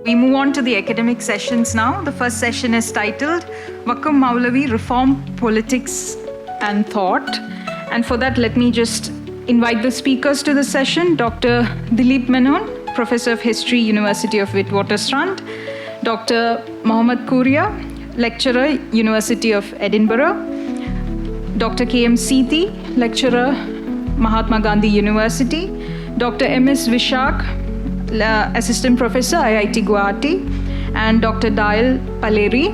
We move on to the academic sessions now. The first session is titled Vakkom Moulavi, Reform, Politics and Thought. And for that, let me just invite the speakers to the session. Dr. Dilip Menon, Professor of History, University of Witwatersrand. Dr. Mohammad Kuria, Lecturer, University of Edinburgh. Dr. K.M. Sethi, Lecturer, Mahatma Gandhi University. Dr. M.S. Vishak, Assistant Professor, IIT Guwahati, and Dr. Dayal Paleri,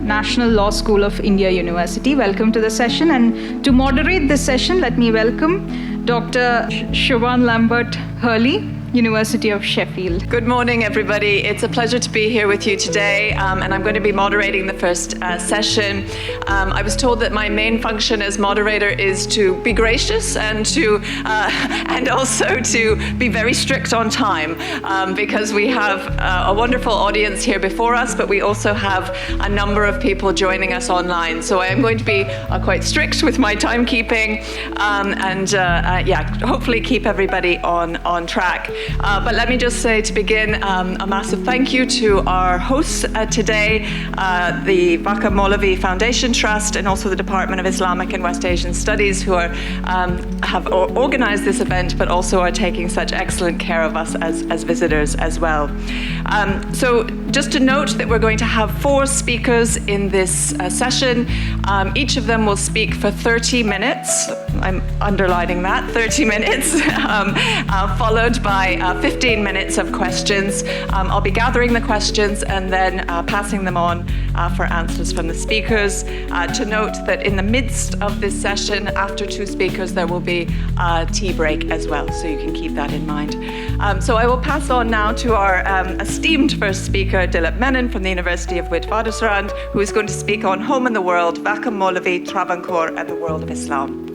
National Law School of India University. Welcome to the session. And to moderate this session, let me welcome Dr. Siobhan Lambert Hurley, University of Sheffield. Good morning, everybody. It's a pleasure to be here with you today, and I'm going to be moderating the first session. I was told that my main function as moderator is to be gracious and also to be very strict on time, because we have a wonderful audience here before us, but we also have a number of people joining us online. So I am going to be quite strict with my timekeeping, and hopefully keep everybody on track. But let me just say to begin a massive thank you to our hosts today, the Vakkom Moulavi Foundation Trust and also the Department of Islamic and West Asian Studies, who have organized this event but also are taking such excellent care of us as visitors as well. So just to note that we're going to have 4 speakers in this session. Each of them will speak for 30 minutes. I'm underlining that, 30 minutes, followed by 15 minutes of questions. I'll be gathering the questions and then passing them on for answers from the speakers. To note that in the midst of this session, after 2 speakers, there will be a tea break as well, so you can keep that in mind. So I will pass on now to our esteemed first speaker, Dilip Menon from the University of Witwatersrand, who is going to speak on Home and the World, Vakkom Moulavi, Travancore and the World of Islam.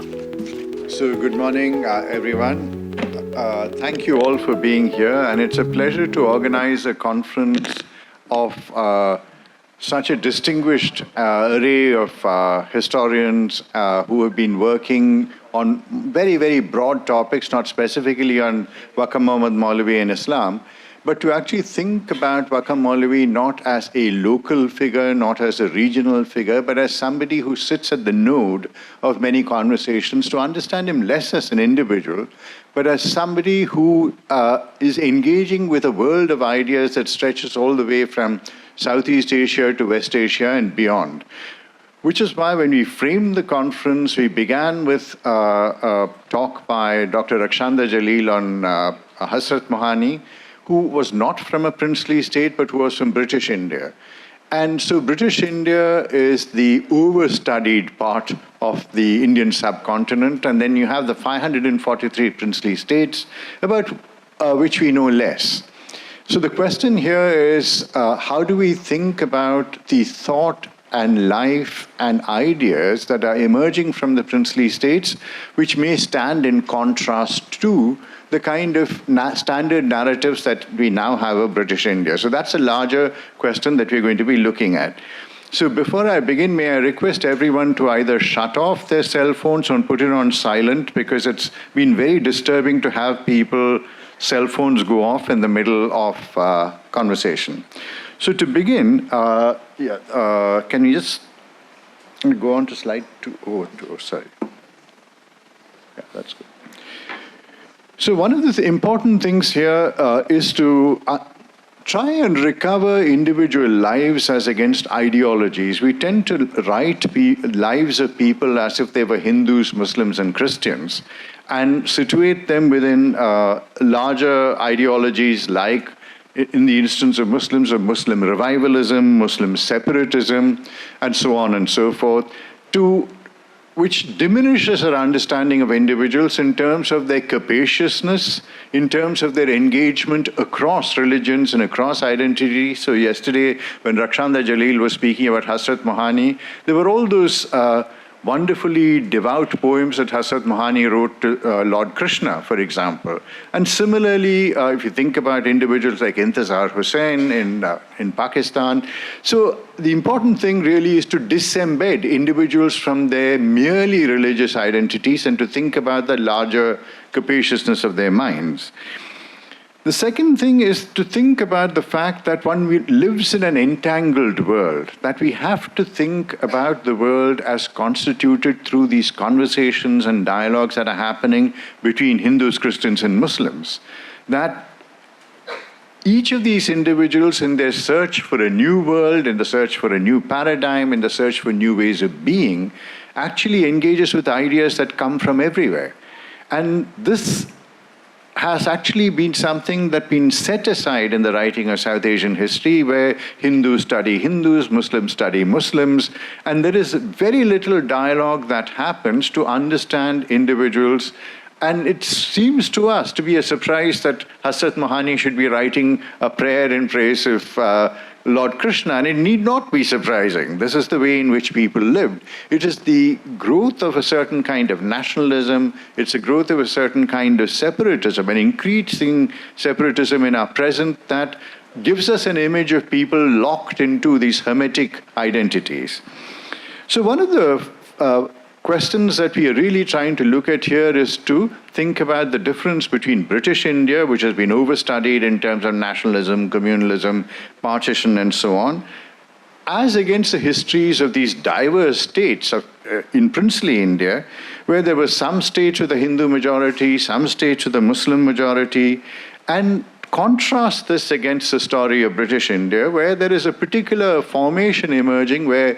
So good morning, everyone. Thank you all for being here, and it's a pleasure to organize a conference of such a distinguished array of historians who have been working on very, very broad topics, not specifically on Vakkom Moulavi and Islam, but to actually think about Vakkom Moulavi not as a local figure, not as a regional figure, but as somebody who sits at the node of many conversations, to understand him less as an individual, but as somebody who is engaging with a world of ideas that stretches all the way from Southeast Asia to West Asia and beyond. Which is why when we framed the conference, we began with a talk by Dr. Rakshanda Jalil on Hazrat Mohani, who was not from a princely state, but who was from British India. And so British India is the overstudied part of the Indian subcontinent, and then you have the 543 princely states, about which we know less. So the question here is, how do we think about the thought and life and ideas that are emerging from the princely states, which may stand in contrast to the kind of standard narratives that we now have of British India. So that's a larger question that we're going to be looking at. So before I begin, may I request everyone to either shut off their cell phones or put it on silent, because it's been very disturbing to have people's cell phones go off in the middle of conversation. So to begin, can we just go on to slide 2? Oh, sorry. Yeah, that's good. So one of the important things here is to try and recover individual lives as against ideologies. We tend to write lives of people as if they were Hindus, Muslims, and Christians, and situate them within larger ideologies like, in the instance of Muslims, of Muslim revivalism, Muslim separatism, and so on and so forth, which diminishes our understanding of individuals in terms of their capaciousness, in terms of their engagement across religions and across identities. So yesterday, when Rakshanda Jalil was speaking about Hazrat Mohani, there were all those wonderfully devout poems that Hazrat Mohani wrote to Lord Krishna, for example. And similarly, if you think about individuals like Intizar Hussain in Pakistan. So the important thing really is to disembed individuals from their merely religious identities and to think about the larger capaciousness of their minds. The second thing is to think about the fact that one lives in an entangled world, that we have to think about the world as constituted through these conversations and dialogues that are happening between Hindus, Christians, and Muslims. That each of these individuals, in their search for a new world, in the search for a new paradigm, in the search for new ways of being, actually engages with ideas that come from everywhere. And this has actually been something that's been set aside in the writing of South Asian history, where Hindus study Hindus, Muslims study Muslims, and there is very little dialogue that happens to understand individuals. And it seems to us to be a surprise that Hasrat Mohani should be writing a prayer in praise of Lord Krishna, and it need not be surprising. This is the way in which people lived. It is the growth of a certain kind of nationalism, it's a growth of a certain kind of separatism, an increasing separatism in our present that gives us an image of people locked into these hermetic identities. So one of the questions that we are really trying to look at here is to think about the difference between British India, which has been overstudied in terms of nationalism, communalism, partition, and so on, as against the histories of these diverse states in princely India, where there were some states with a Hindu majority, some states with a Muslim majority, and contrast this against the story of British India, where there is a particular formation emerging where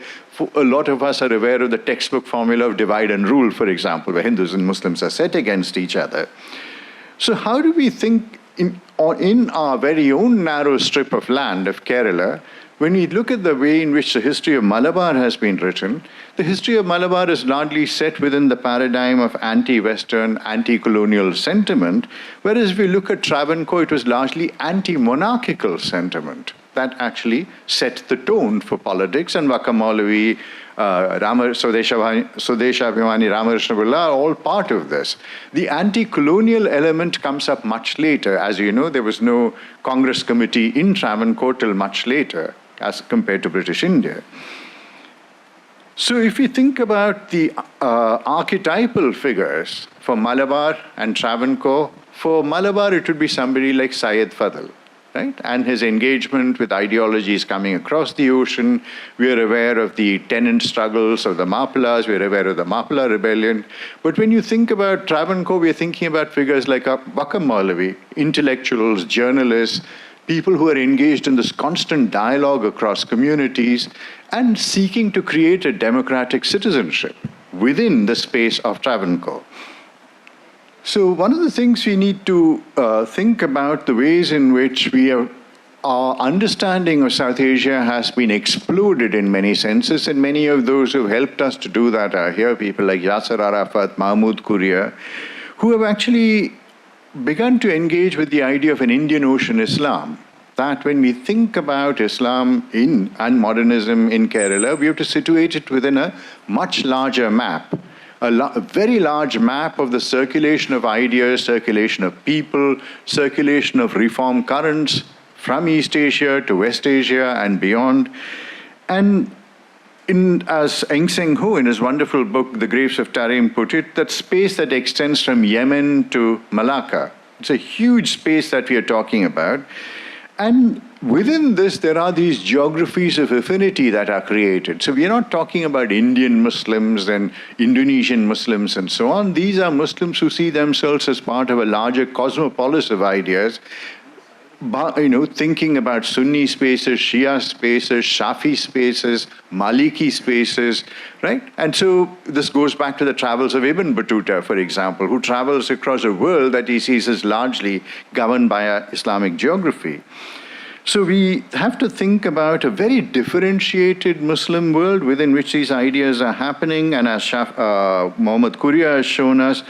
a lot of us are aware of the textbook formula of divide and rule, for example, where Hindus and Muslims are set against each other. So how do we think in our very own narrow strip of land of Kerala, when we look at the way in which the history of Malabar has been written, the history of Malabar is largely set within the paradigm of anti-Western, anti-colonial sentiment, whereas if we look at Travancore, it was largely anti-monarchical sentiment that actually set the tone for politics, and Vakkom Moulavi, Swadeshabhimani Ramakrishna Pilla are all part of this. The anti-colonial element comes up much later. As you know, there was no Congress committee in Travancore till much later, as compared to British India. So if you think about the archetypal figures for Malabar and Travancore, for Malabar it would be somebody like Syed Fadl, right? And his engagement with ideologies coming across the ocean. We are aware of the tenant struggles of the Mappilas, we are aware of the Mappila rebellion. But when you think about Travancore, we are thinking about figures like Vakkom Moulavi, intellectuals, journalists, people who are engaged in this constant dialogue across communities and seeking to create a democratic citizenship within the space of Travancore. So one of the things we need to think about the ways in which our understanding of South Asia has been exploded in many senses, and many of those who have helped us to do that are here, people like Yasser Arafat, Mahmoud Kuria, who have actually begun to engage with the idea of an Indian Ocean Islam. That when we think about Islam and modernism in Kerala, we have to situate it within a much larger map. A very large map of the circulation of ideas, circulation of people, circulation of reform currents from East Asia to West Asia and beyond. And as Eng Seng Ho in his wonderful book, The Graves of Tarim, put it, that space that extends from Yemen to Malacca. It's a huge space that we are talking about. And within this, there are these geographies of affinity that are created. So we are not talking about Indian Muslims and Indonesian Muslims and so on. These are Muslims who see themselves as part of a larger cosmopolis of ideas, thinking about Sunni spaces, Shia spaces, Shafi spaces, Maliki spaces, right? And so this goes back to the travels of Ibn Battuta, for example, who travels across a world that he sees as largely governed by an Islamic geography. So we have to think about a very differentiated Muslim world within which these ideas are happening, and as Muhammad Kuria has shown us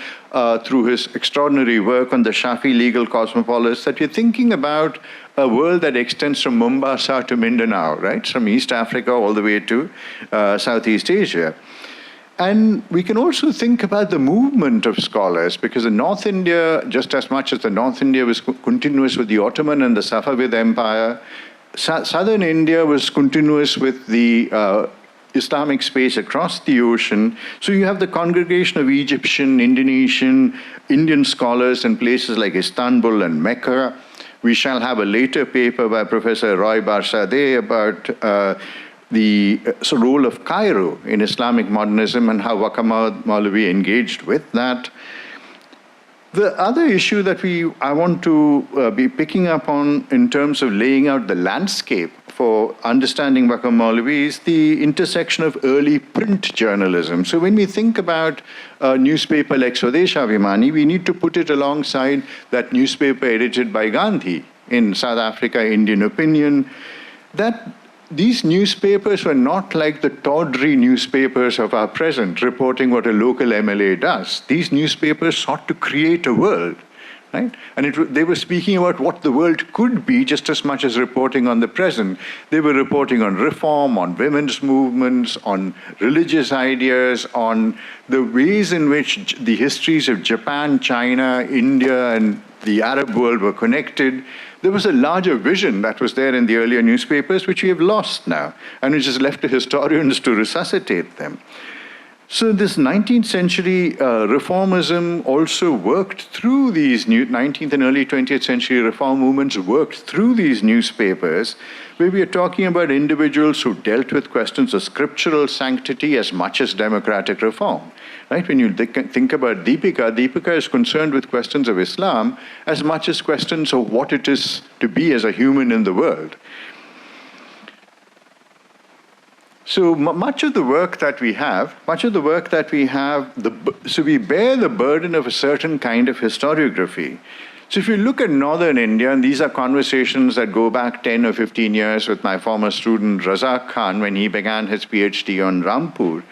through his extraordinary work on the Shafi legal cosmopolis, that we're thinking about a world that extends from Mombasa to Mindanao, right? From East Africa all the way to Southeast Asia. And we can also think about the movement of scholars, because in North India, just as much as the North India was continuous with the Ottoman and the Safavid Empire, Southern India was continuous with the Islamic space across the ocean. So you have the congregation of Egyptian, Indonesian, Indian scholars in places like Istanbul and Mecca, We shall have a later paper by Professor Roy Barsadeh about the role of Cairo in Islamic modernism and how Vakkom Moulavi engaged with that. The other issue that I want to be picking up on in terms of laying out the landscape for understanding Vakkom Moulavi is the intersection of early print journalism. So when we think about a newspaper like Swadesh Abhimani, we need to put it alongside that newspaper edited by Gandhi in South Africa, Indian Opinion. That these newspapers were not like the tawdry newspapers of our present, reporting what a local MLA does. These newspapers sought to create a world, right? And they were speaking about what the world could be just as much as reporting on the present. They were reporting on reform, on women's movements, on religious ideas, on the ways in which the histories of Japan, China, India, and the Arab world were connected. There was a larger vision that was there in the earlier newspapers, which we have lost now, and which is left to historians to resuscitate them. So this 19th century reformism also worked through these 19th and early 20th century reform movements worked through these newspapers, where we are talking about individuals who dealt with questions of scriptural sanctity as much as democratic reform. Right? When you think about Deepika is concerned with questions of Islam as much as questions of what it is to be as a human in the world. So much of the work that we have, so we bear the burden of a certain kind of historiography. So if you look at northern India, and these are conversations that go back 10 or 15 years with my former student Razak Khan when he began his PhD on Rampur,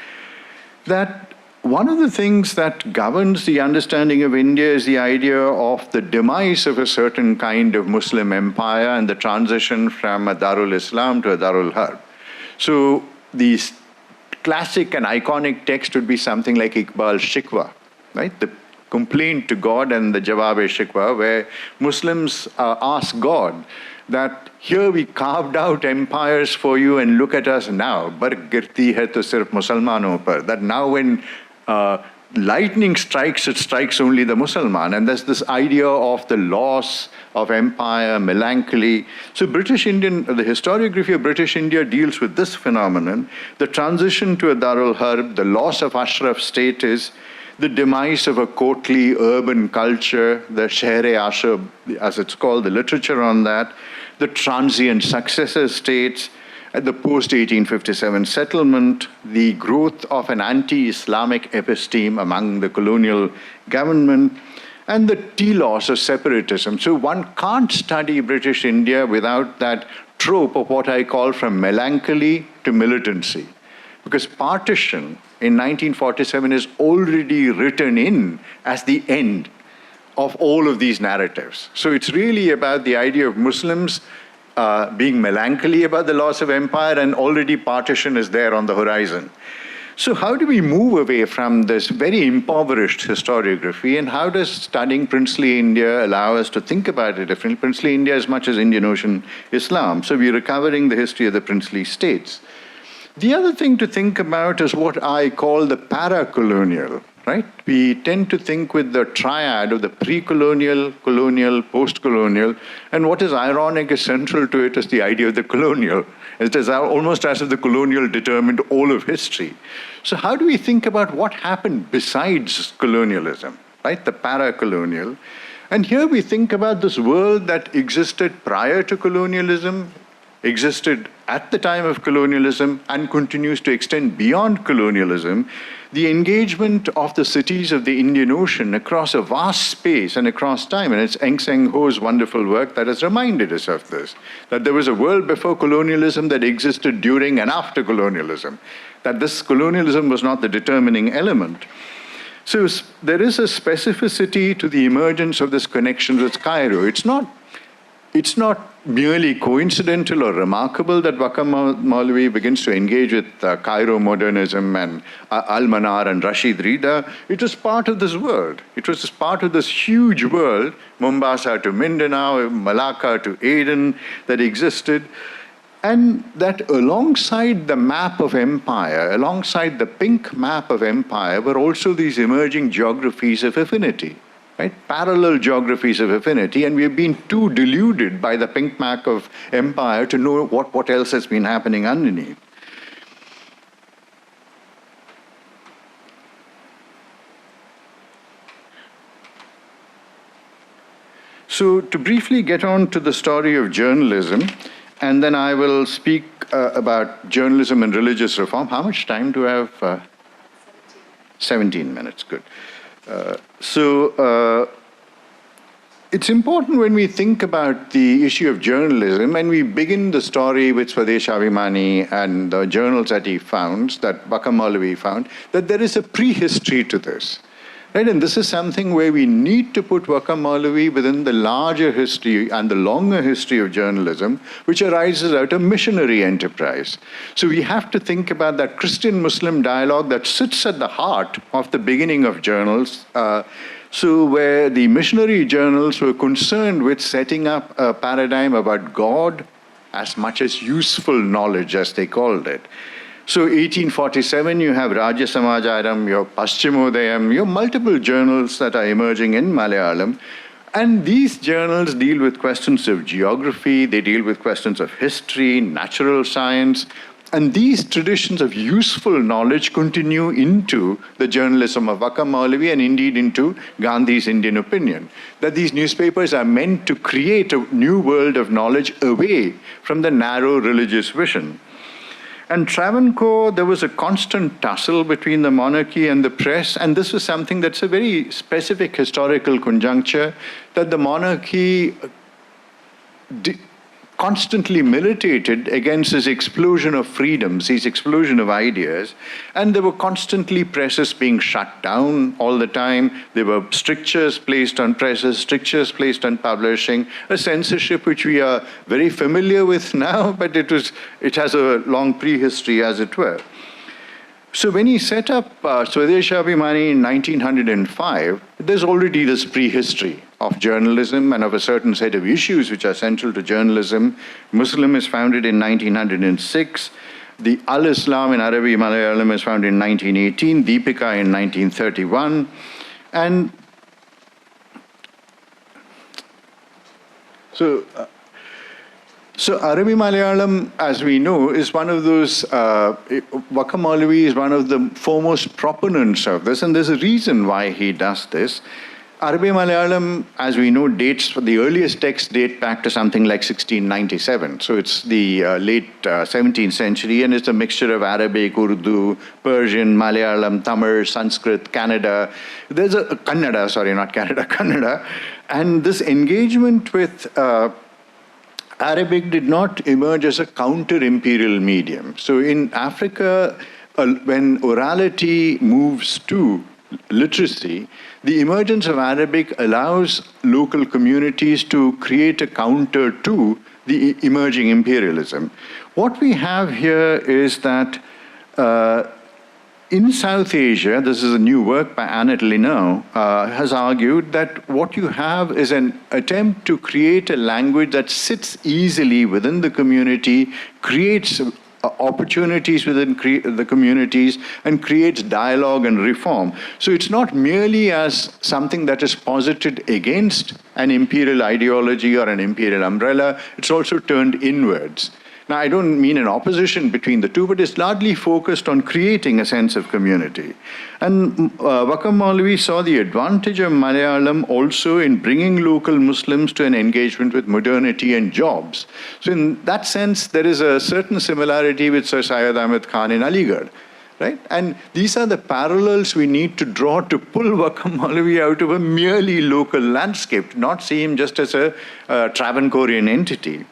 that one of the things that governs the understanding of India is the idea of the demise of a certain kind of Muslim empire and the transition from a Darul Islam to a Darul Harb. So the classic and iconic text would be something like Iqbal's Shikwa, right? The complaint to God and the Jawab-e-Shikwa, where Muslims ask God that here we carved out empires for you and look at us now. Bark girti hai to sirf Musalmanon par. That now when lightning strikes, it strikes only the Musalman. And there's this idea of the loss of empire, melancholy. So the historiography of British India deals with this phenomenon. The transition to a Darul Harb, the loss of Ashraf status, the demise of a courtly urban culture, the Shehr-e-Ashraf, as it's called, the literature on that, the transient successor states, at the post-1857 settlement, the growth of an anti-Islamic episteme among the colonial government, and the telos of separatism. So one can't study British India without that trope of what I call from melancholy to militancy. Because partition in 1947 is already written in as the end of all of these narratives. So it's really about the idea of Muslims being melancholy about the loss of empire, and already partition is there on the horizon. So how do we move away from this very impoverished historiography, and how does studying princely India allow us to think about it differently? Princely India as much as Indian Ocean Islam. So we're recovering the history of the princely states. The other thing to think about is what I call the para-colonial, right? We tend to think with the triad of the pre-colonial, colonial, post-colonial, and what is ironic is central to it is the idea of the colonial. It is almost as if the colonial determined all of history. So how do we think about what happened besides colonialism, right? The para-colonial. And here we think about this world that existed prior to colonialism, existed at the time of colonialism, and continues to extend beyond colonialism, the engagement of the cities of the Indian Ocean across a vast space and across time. And it's Eng Seng Ho's wonderful work that has reminded us of this, that there was a world before colonialism that existed during and after colonialism, that this colonialism was not the determining element. So there is a specificity to the emergence of this connection with Cairo. It's not merely coincidental or remarkable that Vakkom Moulavi begins to engage with Cairo modernism and Al-Manar and Rashid Rida. It was part of this world. It was part of this huge world, Mombasa to Mindanao, Malacca to Aden, that existed. And that alongside the map of empire, alongside the pink map of empire, were also these emerging geographies of affinity. right? Parallel geographies of affinity, and we've been too deluded by the pink map of empire to know what else has been happening underneath. So to briefly get on to the story of journalism, and then I will speak about journalism and religious reform. How much time do I have? 17 minutes, good. It's important when we think about the issue of journalism, and we begin the story with Swadeshabhimani and the journals that he found, that Vakkom Moulavi found, that there is a prehistory to this. Right, and this is something where we need to put Vakkom Moulavi within the larger history and the longer history of journalism, which arises out of missionary enterprise. So we have to think about that Christian-Muslim dialogue that sits at the heart of the beginning of journals, where the missionary journals were concerned with setting up a paradigm about God as much as useful knowledge, as they called it. So 1847, you have Rajya Samacharam, you have Paschimodayam, you have multiple journals that are emerging in Malayalam. And these journals deal with questions of geography, they deal with questions of history, natural science, and these traditions of useful knowledge continue into the journalism of Vakkom Moulavi and indeed into Gandhi's Indian opinion, that these newspapers are meant to create a new world of knowledge away from the narrow religious vision. And Travancore, there was a constant tussle between the monarchy and the press, and this was something that's a very specific historical conjuncture, that the monarchy constantly militated against this explosion of freedoms, this explosion of ideas, and there were constantly presses being shut down all the time. There were strictures placed on presses, strictures placed on publishing, a censorship which we are very familiar with now, but it has a long prehistory, as it were. So when he set up Swadeshabhimani in 1905, there's already this prehistory of journalism and of a certain set of issues which are central to journalism. Muslim is founded in 1906. The Al-Islam in Arabic Malayalam is founded in 1918, Deepika in 1931. And So Arabic Malayalam, as we know, is one of those, Vakkom Moulavi is one of the foremost proponents of this, and there's a reason why he does this. Arabic Malayalam, as we know, the earliest texts date back to something like 1697. So it's the late 17th century, and it's a mixture of Arabic, Urdu, Persian, Malayalam, Tamil, Sanskrit, Kannada. Kannada. And this engagement with Arabic did not emerge as a counter-imperial medium. So in Africa, when orality moves to literacy, the emergence of Arabic allows local communities to create a counter to the emerging imperialism. What we have here is that in South Asia, this is a new work by Annette Linau, has argued that what you have is an attempt to create a language that sits easily within the community, creates opportunities within the communities, and creates dialogue and reform. So it's not merely as something that is posited against an imperial ideology or an imperial umbrella, it's also turned inwards. Now, I don't mean an opposition between the two, but it's largely focused on creating a sense of community. And Vakkom Moulavi saw the advantage of Malayalam also in bringing local Muslims to an engagement with modernity and jobs. So in that sense, there is a certain similarity with Sir Syed Ahmed Khan in Aligarh. Right? And these are the parallels we need to draw to pull Vakkom Moulavi out of a merely local landscape, not see him just as a Travancorean entity.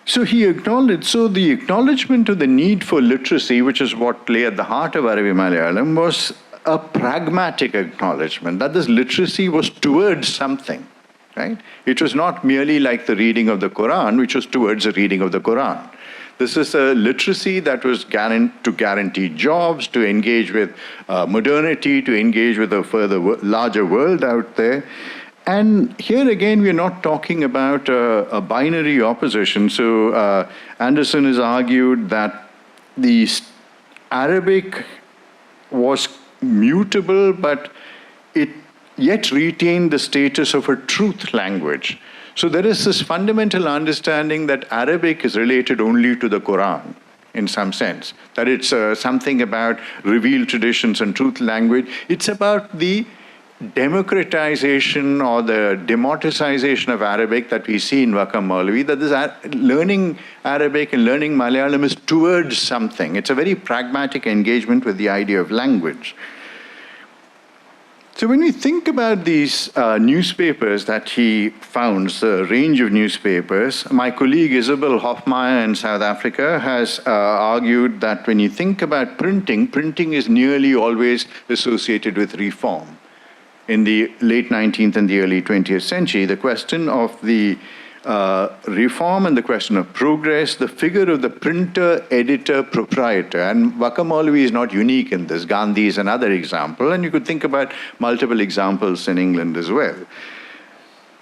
So the acknowledgement of the need for literacy, which is what lay at the heart of Arabic Malayalam, was a pragmatic acknowledgement that this literacy was towards something, right? It was not merely like the reading of the Quran, which was towards the reading of the Quran. This is a literacy that was to guarantee jobs, to engage with modernity, to engage with a larger world out there. And here again, we're not talking about a binary opposition. So Anderson has argued that the Arabic was mutable, but yet retain the status of a truth language. So there is this fundamental understanding that Arabic is related only to the Quran, in some sense, that it's something about revealed traditions and truth language. It's about the democratization or the democratization of Arabic that we see in Vakkom Moulavi, that this learning Arabic and learning Malayalam is towards something. It's a very pragmatic engagement with the idea of language. So when we think about these newspapers that he founds, the range of newspapers, my colleague Isabel Hofmeyr in South Africa has argued that when you think about printing, printing is nearly always associated with reform. In the late 19th and the early 20th century, the question of the reform and the question of progress, the figure of the printer, editor, proprietor, and Vakkom Moulavi is not unique in this. Gandhi is another example, and you could think about multiple examples in England as well.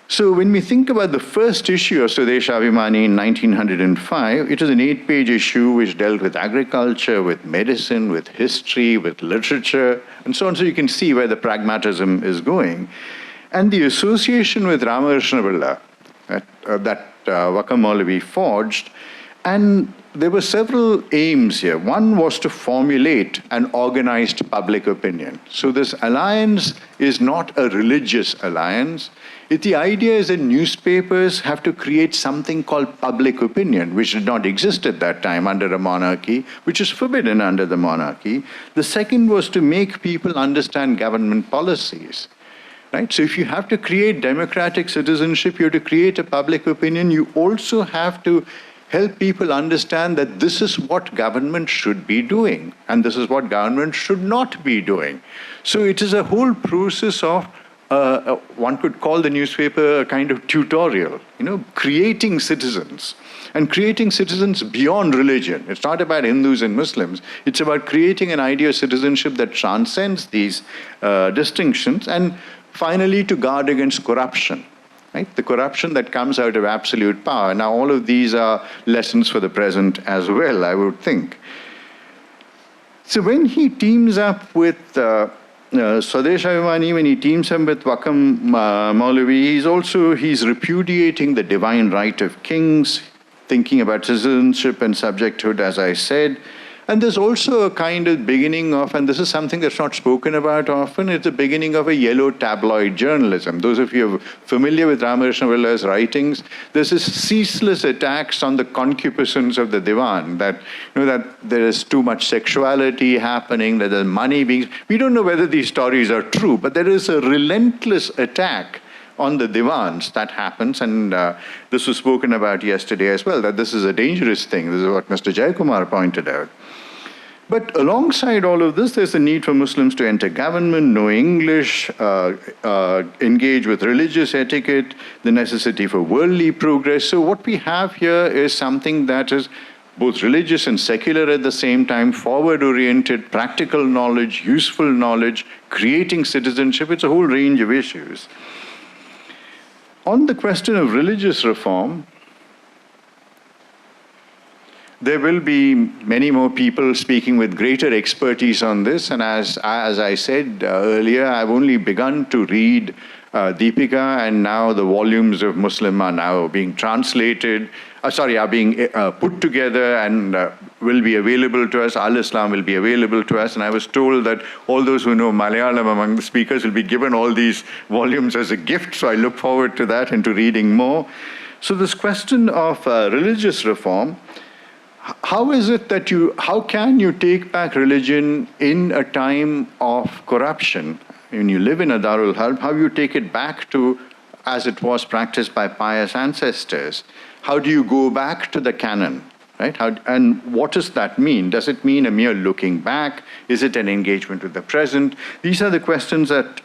So when we think about the first issue of Swadesh Abhimani in 1905, it was an 8-page issue which dealt with agriculture, with medicine, with history, with literature, and so on. So you can see where the pragmatism is going. And the association with Ramakrishna Pilla that Vakkom Moulavi forged, and there were several aims here. One was to formulate an organized public opinion. So this alliance is not a religious alliance. The idea is that newspapers have to create something called public opinion, which did not exist at that time under a monarchy, which is forbidden under the monarchy. The second was to make people understand government policies. Right? So if you have to create democratic citizenship, you have to create a public opinion, you also have to help people understand that this is what government should be doing, and this is what government should not be doing. So it is a whole process of, one could call the newspaper a kind of tutorial, creating citizens. And creating citizens beyond religion. It's not about Hindus and Muslims. It's about creating an idea of citizenship that transcends these distinctions, and finally to guard against corruption. Right? The corruption that comes out of absolute power. Now, all of these are lessons for the present as well, I would think. So when he teams up with Swadesh Abhimani, when he teams up with Vakkom Moulavi, he's repudiating the divine right of kings, thinking about citizenship and subjecthood, as I said. And there's also a kind of beginning of, and this is something that's not spoken about often, it's the beginning of a yellow tabloid journalism. Those of you who are familiar with Ramakrishna Pilla's writings, there's this ceaseless attacks on the concupiscence of the divan, that there is too much sexuality happening, that there's money being... We don't know whether these stories are true, but there is a relentless attack on the divans that happens, and this was spoken about yesterday as well, that this is a dangerous thing. This is what Mr. Jayakumar pointed out. But alongside all of this, there's the need for Muslims to enter government, know English, engage with religious etiquette, the necessity for worldly progress. So what we have here is something that is both religious and secular at the same time, forward-oriented, practical knowledge, useful knowledge, creating citizenship. It's a whole range of issues. On the question of religious reform, there will be many more people speaking with greater expertise on this, and as I said earlier, I've only begun to read Deepika, and now the volumes of Muslim are now being translated, are being put together and will be available to us. Al-Islam will be available to us, and I was told that all those who know Malayalam among the speakers will be given all these volumes as a gift, so I look forward to that and to reading more. So this question of religious reform, how is it that how can you take back religion in a time of corruption? When you live in a Darul Harb, how you take it back to as it was practiced by pious ancestors? How do you go back to the canon, right? And what does that mean? Does it mean a mere looking back? Is it an engagement with the present? These are the questions that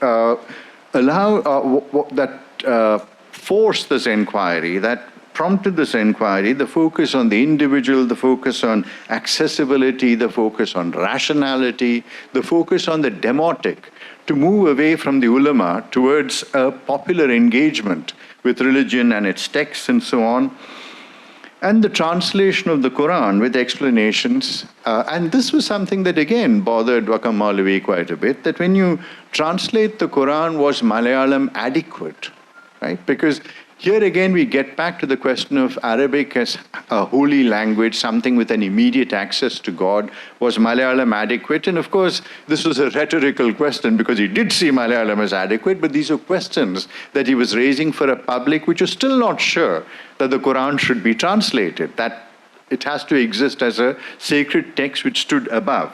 force this inquiry, that prompted this inquiry, the focus on the individual, the focus on accessibility, the focus on rationality, the focus on the demotic, to move away from the ulama towards a popular engagement with religion and its texts and so on. and the translation of the Quran with explanations. And this was something that, again, bothered Vakkom Moulavi quite a bit, that when you translate the Quran, was Malayalam adequate, right? Because here again, we get back to the question of Arabic as a holy language, something with an immediate access to God. Was Malayalam adequate? And of course, this was a rhetorical question because he did see Malayalam as adequate, but these are questions that he was raising for a public which was still not sure that the Quran should be translated, that it has to exist as a sacred text which stood above.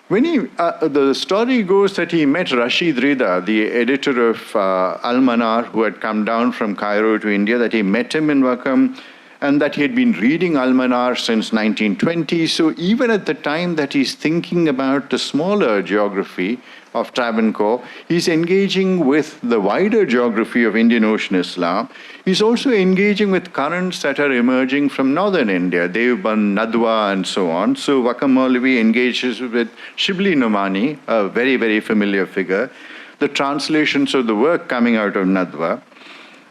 When the story goes that he met Rashid Rida, the editor of Al-Manar, who had come down from Cairo to India, that he met him in Vakkom, and that he had been reading Al-Manar since 1920. So even at the time that he's thinking about the smaller geography of Travancore, he's engaging with the wider geography of Indian Ocean Islam. He's also engaging with currents that are emerging from northern India, Devban, Nadwa, and so on. So Vakkom Moulavi engages with Shibli Nomani, a very, very familiar figure, the translations of the work coming out of Nadwa.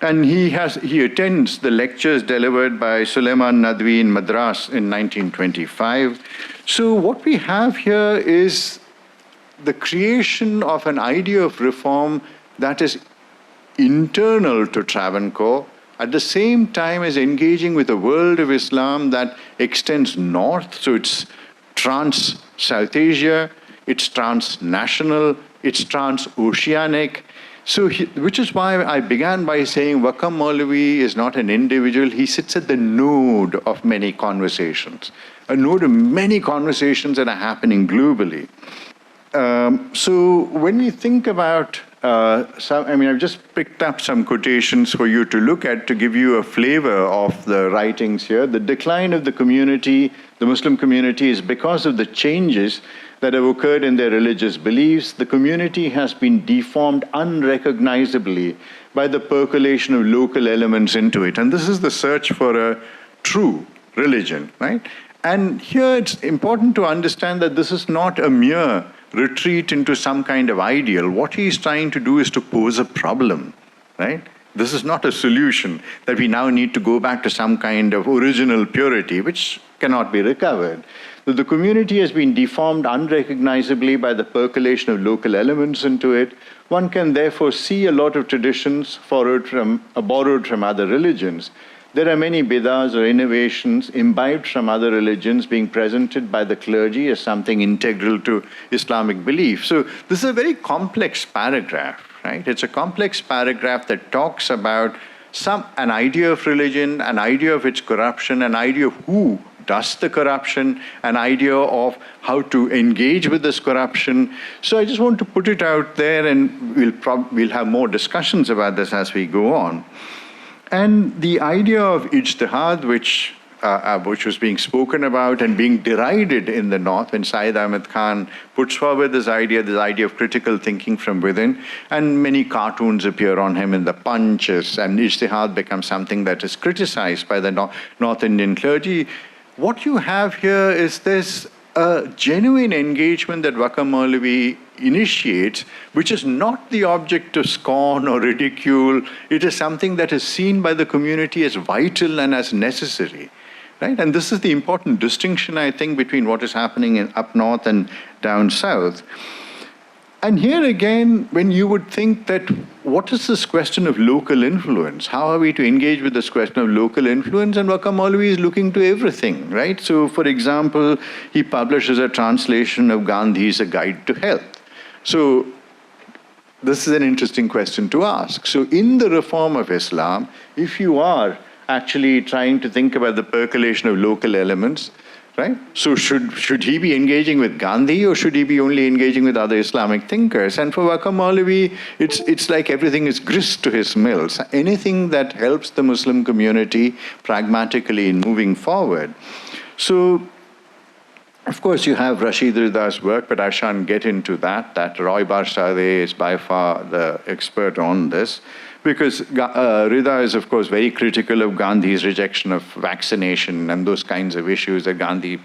And he attends the lectures delivered by Suleiman Nadwi in Madras in 1925. So what we have here is the creation of an idea of reform that is internal to Travancore, at the same time as engaging with a world of Islam that extends north. So it's trans-South Asia, it's transnational, it's transoceanic. So, which is why I began by saying Vakkom Moulavi is not an individual. He sits at the node of many conversations, a node of many conversations that are happening globally. So when we think about, I've just picked up some quotations for you to look at to give you a flavor of the writings here. The decline of the community, the Muslim community, is because of the changes that have occurred in their religious beliefs. The community has been deformed unrecognizably by the percolation of local elements into it. And this is the search for a true religion, right? And here it's important to understand that this is not a mere retreat into some kind of ideal. What he is trying to do is to pose a problem, right? This is not a solution that we now need to go back to some kind of original purity, which cannot be recovered. So the community has been deformed unrecognizably by the percolation of local elements into it. One can therefore see a lot of traditions borrowed from other religions. There are many bid'ahs or innovations imbibed from other religions being presented by the clergy as something integral to Islamic belief. So this is a very complex paragraph, right? It's a complex paragraph that talks about an idea of religion, an idea of its corruption, an idea of who does the corruption, an idea of how to engage with this corruption. So I just want to put it out there, and we'll have more discussions about this as we go on. And the idea of ijtihad, which was being spoken about and being derided in the North when Syed Ahmed Khan puts forward this idea of critical thinking from within, and many cartoons appear on him in the Punches, and ijtihad becomes something that is criticized by the North Indian clergy. What you have here is this genuine engagement that Vakkom Moulavi initiates, which is not the object of scorn or ridicule. It is something that is seen by the community as vital and as necessary, right? And this is the important distinction, I think, between what is happening up north and down south. And here again, when you would think that, what is this question of local influence? How are we to engage with this question of local influence? And Vakkom Moulavi is looking to everything, right? So, for example, he publishes a translation of Gandhi's A Guide to Health. So, this is an interesting question to ask. So, in the reform of Islam, if you are actually trying to think about the percolation of local elements, right? So should he be engaging with Gandhi, or should he be only engaging with other Islamic thinkers? And for Vakkom Moulavi, it's like everything is grist to his mills. Anything that helps the Muslim community pragmatically in moving forward. So, of course, you have Rashid Rida's work, but I shan't get into that. That Roy Barsadeh is by far the expert on this, because Rida is, of course, very critical of Gandhi's rejection of vaccination and those kinds of issues that Gandhi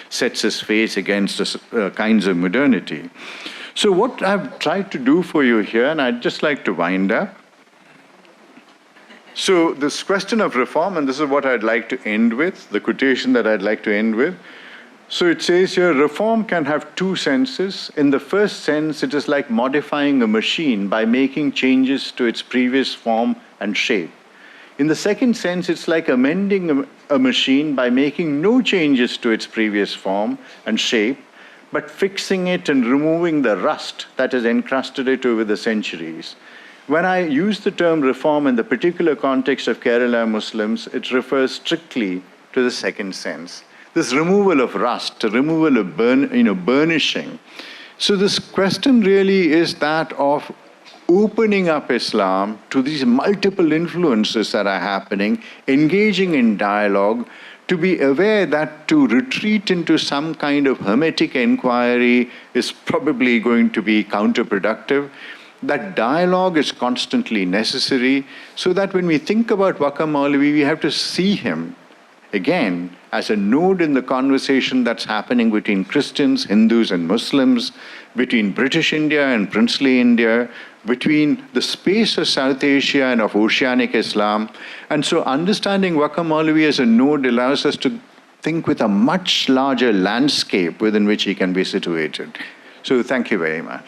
sets his face against those kinds of modernity. So what I've tried to do for you here, and I'd just like to wind up. So this question of reform, and this is what I'd like to end with, the quotation that I'd like to end with. So it says here, reform can have two senses. In the first sense, it is like modifying a machine by making changes to its previous form and shape. In the second sense, it's like amending a machine by making no changes to its previous form and shape, but fixing it and removing the rust that has encrusted it over the centuries. When I use the term reform in the particular context of Kerala Muslims, it refers strictly to the second sense. This removal of rust, removal of burnishing. So this question really is that of opening up Islam to these multiple influences that are happening, engaging in dialogue, to be aware that to retreat into some kind of hermetic inquiry is probably going to be counterproductive. That dialogue is constantly necessary, so that when we think about Vakkom Moulavi, we have to see him again as a node in the conversation that's happening between Christians, Hindus, and Muslims, between British India and princely India, between the space of South Asia and of Oceanic Islam. And so understanding Vakkom Moulavi as a node allows us to think with a much larger landscape within which he can be situated. So thank you very much.